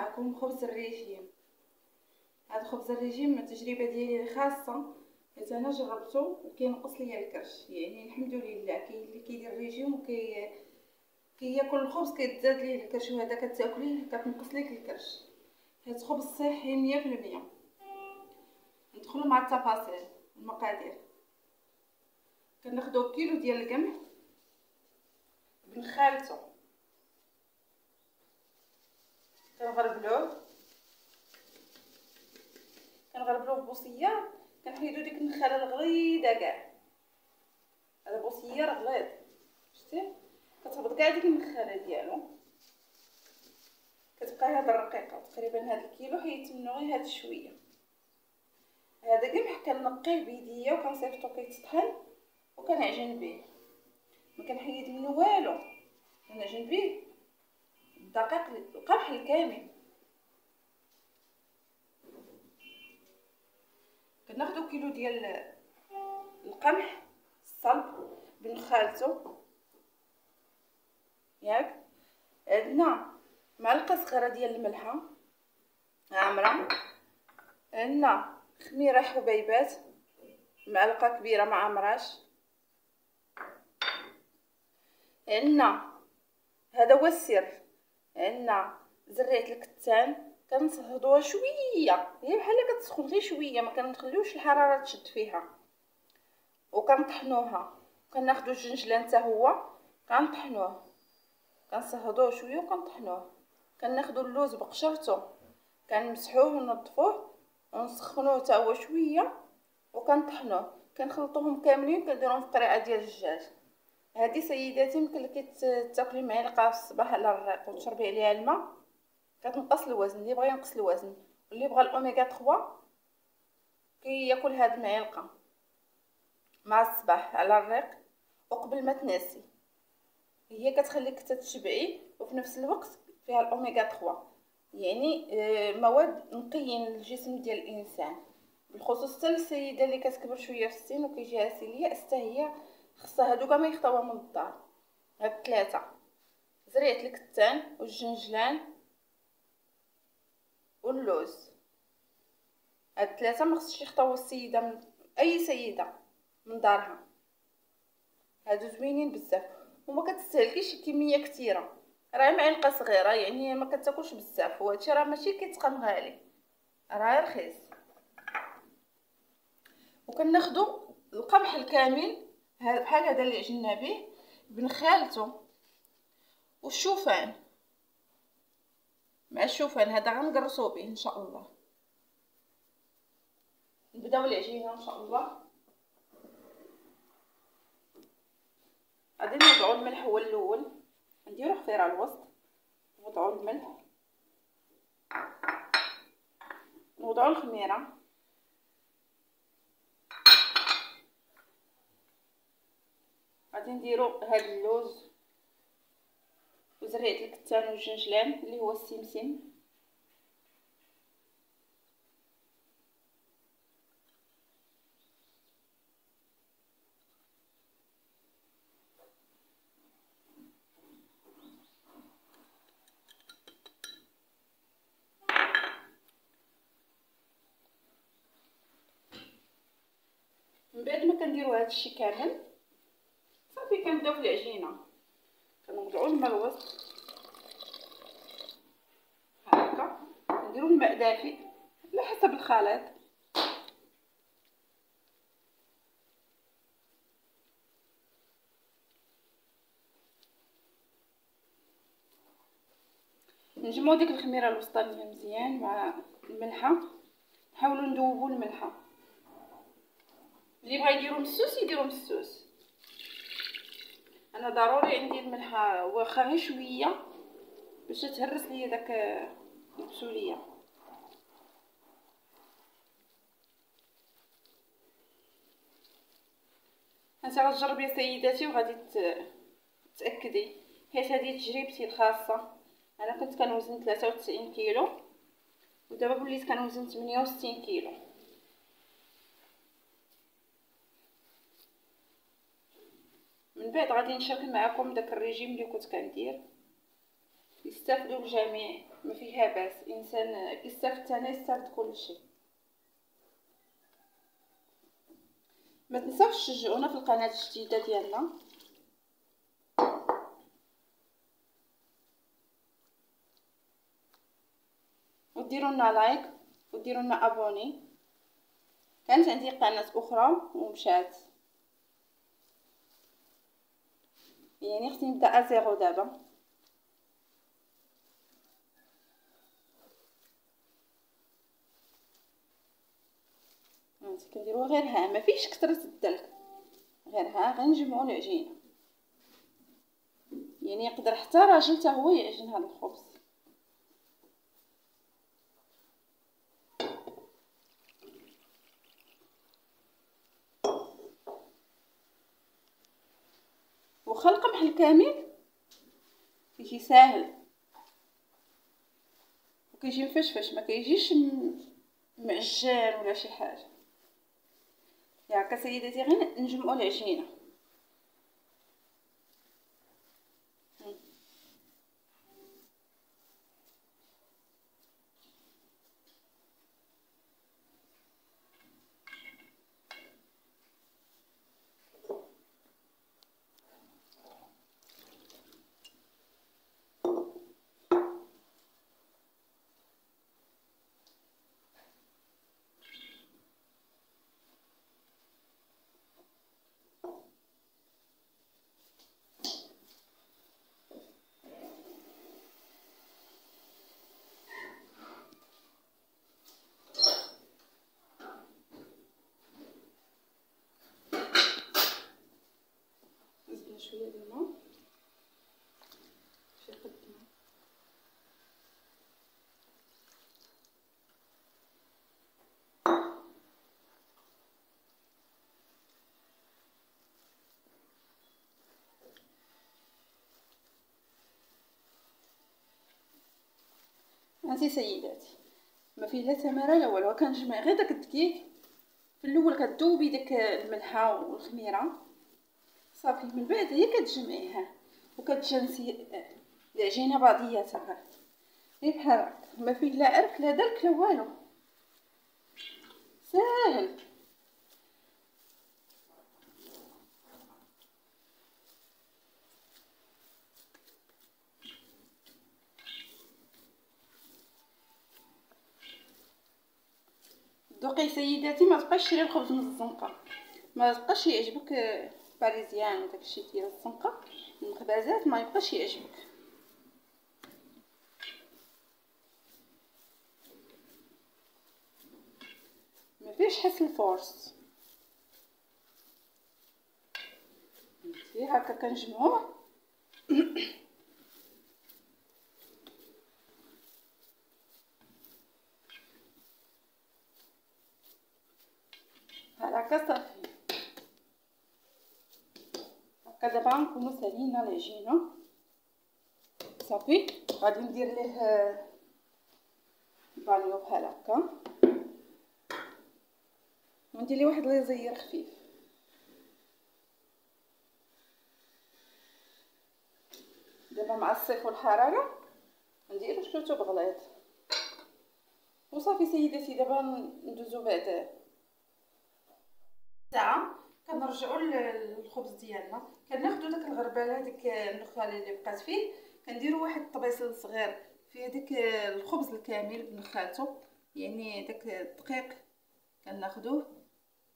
معكم خبز الريجيم. هذا خبز الريجيم التجربه ديالي خاصه حيت انا جربته وكينقص ليا الكرش. يعني الحمد لله كاين اللي كيدير الريجيم كياكل الخبز كيتزاد ليه الكرش، وهذا كتاكليه كتنقص ليك الكرش. هذا خبز صحي 100%. ندخلوا مع التفاصيل. المقادير: كناخذوا كيلو ديال القمح بنخالته، كنغربلوه ببوصيه، كنحيدو ديك النخاله الغليظه كاع. هذا بوصيه غليظ، شتي كتهبط كاع ديك النخاله ديالو، كتبقى هذا الرقيقه. تقريبا هذا الكيلو حيدت منه غير هذا شويه. هذا قمح كنقيه بيديا وكنصيفطو كيتطحن وكنعجن به، ما كنحيد منه والو، كنعجن به الدقيق القمح الكامل. كناخذوا كيلو ديال القمح الصلب بنخالته، ياك. عندنا معلقه صغيره ديال الملحه عامره، عندنا خميره حبيبات معلقه كبيره ما عمراش، عندنا هذا هو السر، عندنا زريعه الكتان كنصهدوها شويه، هي بحال كتسخن غير شويه، ما كنخليوش الحراره تشد فيها، وكنطحنوها. كناخذوا الجنجلان حتى هو كنطحنوه، كنصهدوه شويه وكنطحنوه. كناخذوا اللوز بقشرته كنمسحوه ونظفوه ونسخنوه حتى هو شويه وكنطحنوه. كنخلطوهم كاملين كنديرهم في قريعه ديال الدجاج. هذه سيداتي يمكن لك تاكلي معلقه في الصباح على الريق وتشربي عليها الماء، كتنقص الوزن. اللي بغى ينقص الوزن واللي بغى الاوميغا 3 كياكل هاد المعلقه مع الصباح على الريق وقبل ما تناسي. هي كتخليك تتشبعي وفي نفس الوقت فيها الاوميغا 3، يعني مواد نقيين للجسم ديال الانسان، بالخصوص حتى السيده اللي كتكبر شويه في السن وكيجيها سيليا، حتى هي خصها هادوكا ما يخطاوها من الدار. هاد الثلاثه: زريعه الكتان والجنجلان واللوز. هاد الثلاثه ما خصش يخطاو السيده من اي سيده من دارها. هادو زوينين بزاف وما كتستهلكيش كميه كثيره، راه معلقه صغيره، يعني ما كتاكلش بزاف. وهادشي راه ماشي كيتقام غالي، راه رخيص. وكناخذوا القمح الكامل بحال هذا اللي عجنا به بنخالته، والشوفان مع الشوفان هذا غنقرصو به ان شاء الله. نبداو العجينه ان شاء الله. غادي نوضعوا الملح هو الاول، نديرو حفيره على الوسط، نوضعوا الملح، نوضعوا الخميره، غادي نديرو هاد اللوز وزريعه الكتان والجنجلان اللي هو السمسم، من بعد ما كنديروا هادشي كامل صافي كنبداو في العجينه. كنوضعوا الماء الوسط هكا، نديروا الماء دافئ على حسب الخليط، نجمعوا ديك الخميره الوسطانيه مزيان مع الملحه، نحاولوا ندوبوا الملحه. اللي بغا يديروا مسوس يديروا مسوس، انا ضروري عندي الملحه واخا غير شويه باش تهرس ليا داك البسوليه. انت غتجربي يا سيداتي وغادي تاكدي، حيت هذه تجربتي الخاصه. انا كنت كنوزن 93 كيلو ودابا وليت كنوزن 68 كيلو. من بعد غادي نشارك معكم داك الريجيم اللي كنت كندير، يستافدوا الجميع. ما فيها باس، انسان يستافد انا يستافد كل شيء. ما تنساوش تشجعونا في القناه الجديده ديالنا، وديروا لنا لايك وديروا لنا ابوني. كانت عندي قناه اخرى ومشات، يعني خصني نبدا ازيرو دابا. هانتي كنديروا غير ها، ما فيش كثرة الدلك، غير ها غنجمعوا العجينه. يعني يقدر حتى راجل حتى هو يعجن هذا الخبز. واخا القمح الكامل كيجي ساهل وكيجي مفشفش، ما كيجيش معجن ولا شي حاجه. ياك سيداتي غير نجمعوا العجينه. نزيد شويه ديال الماء شي قد الماء. هانتي سيداتي ما فيه لا تماره لا والو، كنجمع غير داك الدقيق. في الاول كتذوبي داك الملحه والخميره صافي، من بعد هي كتجمعيها وكتجانسي العجينه بعضياتها غير بحال هكا. ما فيه لا عرق لا دلك لا والو، ساهل. دوقي سيداتي، ما تبقاش تشري الخبز من الزنقه، ما تبقاش يعجبك باريزيان وداكشي ديال الزنقه المخبازات، ما يبقاش يعجبك. ما فيش حس الفورس. هانتي هكا كنجمعوه هكا صافي. هكا دابا نكونو سالينا العجينه صافي. غادي ندير ليه بانيو بحال هكا، وندير ليه واحد ليزير خفيف. دابا مع الصيف والحراره نديرو شويه بغليظ وصافي سيداتي. دابا ندوزو بعد ساعه كنرجعوا للخبز ديالنا. كناخذوا داك الغربال هذيك النخاله اللي بقات فيه، كنديروا واحد الطبيصل صغير فيه داك الخبز الكامل بنخالته، يعني داك الدقيق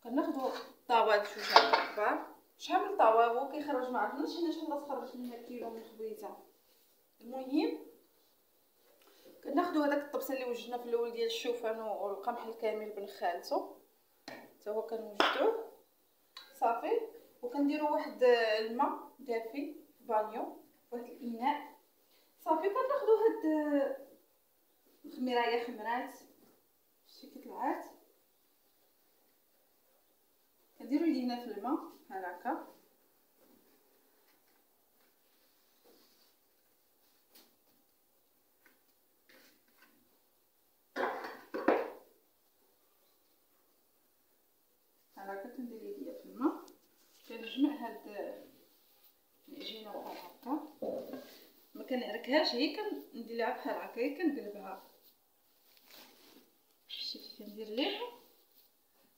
كناخذوه طاوه بشويه كبار. شحال من طاوه هو كيخرج، ما عرفناش حنا شحال تخرج لنا كيلو من الخبيزه. المهم كناخذوا هذاك الطبسه اللي وجدنا في الاول ديال الشوفان والقمح الكامل بنخالته حتى هو كنوجدوه صافي. وكنديروا واحد الماء دافي في بانيو واحد الاناء صافي. كناخذوا هاد الخميره خمرات شي كطلعات، كنديروا يدينا في الماء بحال هكا بحال هكا. كندير يديا في الماء كنجمع هاد العجينه بحال هكا. ما كنعركهاش، هي كندير ليها بحال هكا، هي كنقلبها. شتي كندير ليها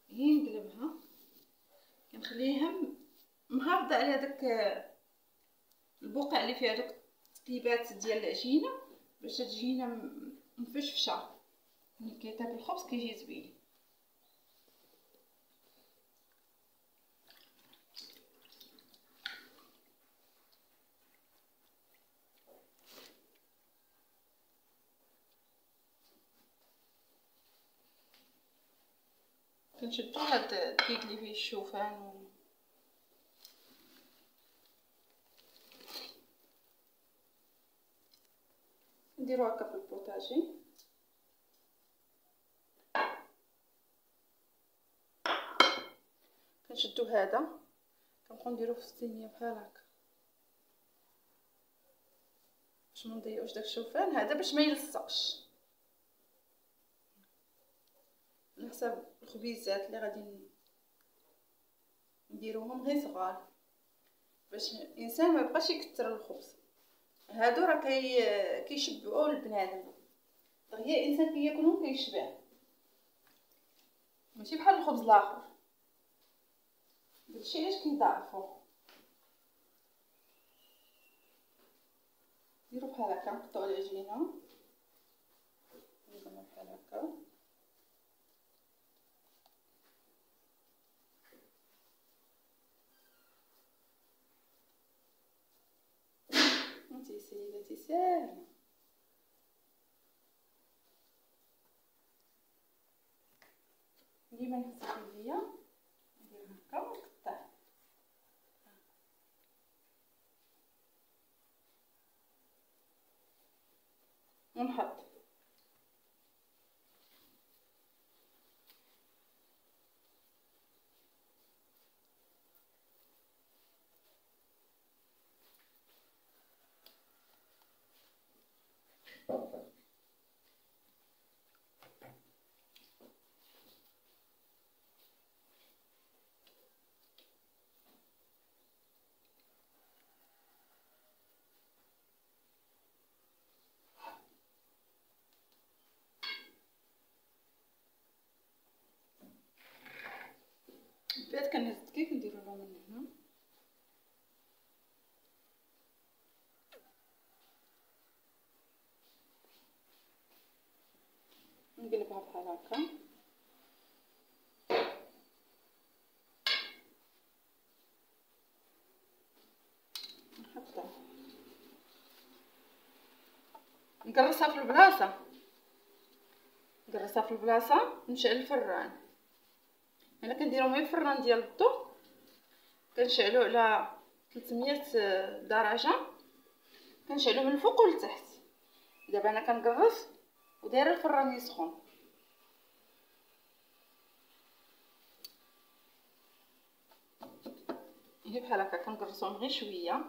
هي نقلبها، كنخليها مهابطه على داك البقع اللي فيها دوك التقيبات ديال العجينه، باش تجينا مفشفشه. ملي كيطيب الخبز كيجي زوين. كنشدو هاد الكيك اللي فيه الشوفان نديرو هكا في البوطاجي. كنشدو هذا كنبقاو نديروه في الصينيه بحال هكا باش ما نضيعوش داك الشوفان هذا، باش ما يلصقش. على حساب الخبيزات اللي غادي نديروهم غير صغار باش الانسان ما يبقاش يكثر الخبز. هادو راه كيشبعوا البنادم، دغيا الانسان كياكلهم كيشبع، ماشي بحال الخبز الاخر. داكشي علاش كيضاعفوا. نديرو بحال هكا، نقطعو العجينه نديروها بحال هكا. انتي سيداتي ساهله. ديما نحط الفيديا ندير هكا ونقطع ونحط. بعد كنهز الكيك نديرو له من هنا، نقلبها بحال هكا. نحطها نقرصها في البلاصه، نقرصها في البلاصه، نشعل الفران. انا كنديرهم غير الفران ديال الضو، كنشعلو على 300 درجه، كنشعلو من الفوق والتحت. دابا انا كنقرص ودايره الفران يسخن. هي بحال هكا كنقرصهم غير شويه.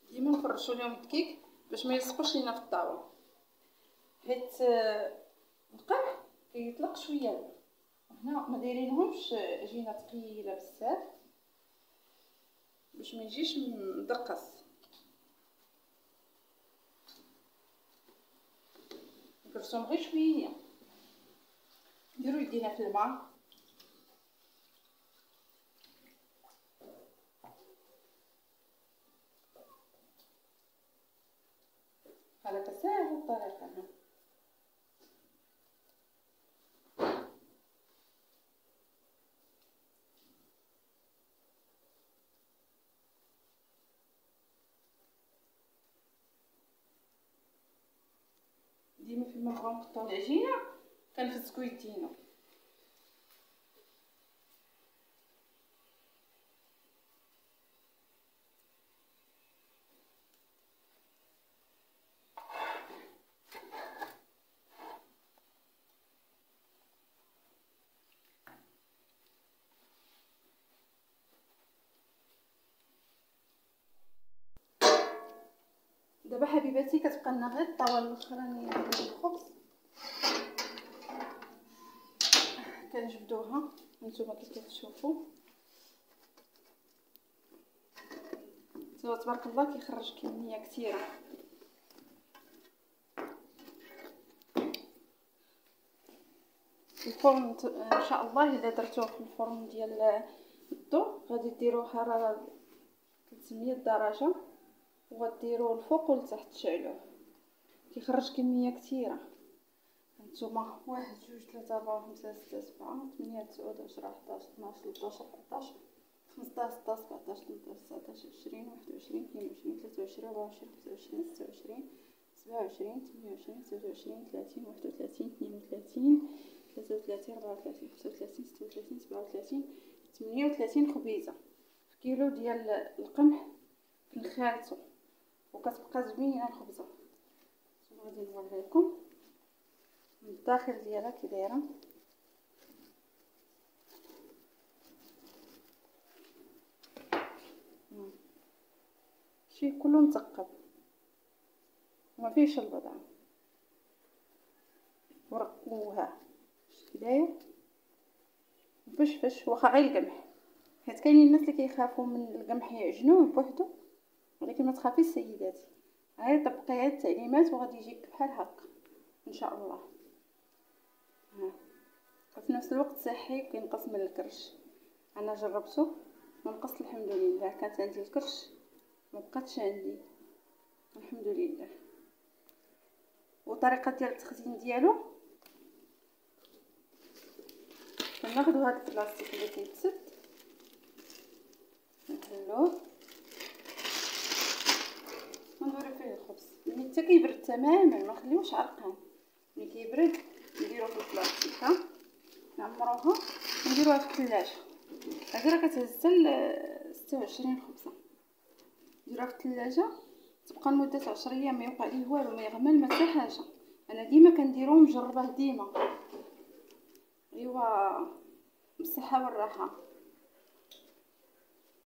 ديما نفرشوا لهم الكيك باش ما يلصقوش لينا في الطاوله، حيت القمح كيطلق شويه. هنا ما دايرينهمش عجينه ثقيله بزاف باش ما يجيش مدقص. نقرصهم غير شويه، نديرو يدينا في الماء بحال هكا. ساهله الطريقه. ديما فيما نبغيو نقطعو العجينه كنفسكو يدينا. دابا حبيباتي كتبقى لنا غير الطاوله الاخرانيه ديال الخبز كنجبدوها. نتوما كيف كتشوفوا تبارك الله كيخرج كميه كثيره. الفرن ان شاء الله الا درتوه في الفرن ديال الضو غادي ديروه حراره 300 درجه وغديروه الفوق والتحت تشعلوه كيخرج كميه كثيره. هانتوما 1 2 3 4 5 6 7 8 9 10 11 12 13 14 15 16 17 18 19 20 21 22 23 24 25 26 27 28 29 30 31 32 33 34 35 36 37 38 خبيزه في كيلو ديال القمح كنخالطو وكتبقى زوينه الخبزه. غادي نوريكم من الداخل ديالها كي دايره. شي كله مثقب وما فيش البضعه ورقوها كي داير فش واخا غير القمح، حيت كاينين الناس اللي كيخافوا من القمح يعجنوه بوحدو، ولكن ما تخافيش سيداتي، غير طبقي هاد التعليمات وغادي يجيك بحال هكا ان شاء الله. في نفس الوقت صحي وكينقص من الكرش. انا جربته ونقص الحمد لله، كانت عندي الكرش ما بقاتش عندي الحمد لله. وطريقه ديال التخزين ديالو كناخذوا هذا البلاستيك اللي كيتسد نحلوه ونديرو فيه الخبز ملي حتى كيبرد تماما، ما نخليوش عرقان. ملي كيبرد نديروه في البلاستيكه نعمروها ونديروها في الثلاجه. هذه راه كتهز حتى 26 خبزه. نديروها في الثلاجه تبقى لمده 10 ايام ما يوقع ليه والو، ما يغمل ما حتى حاجه. انا ديما كنديروه مجربه ديما. ايوا بالصحه والراحه.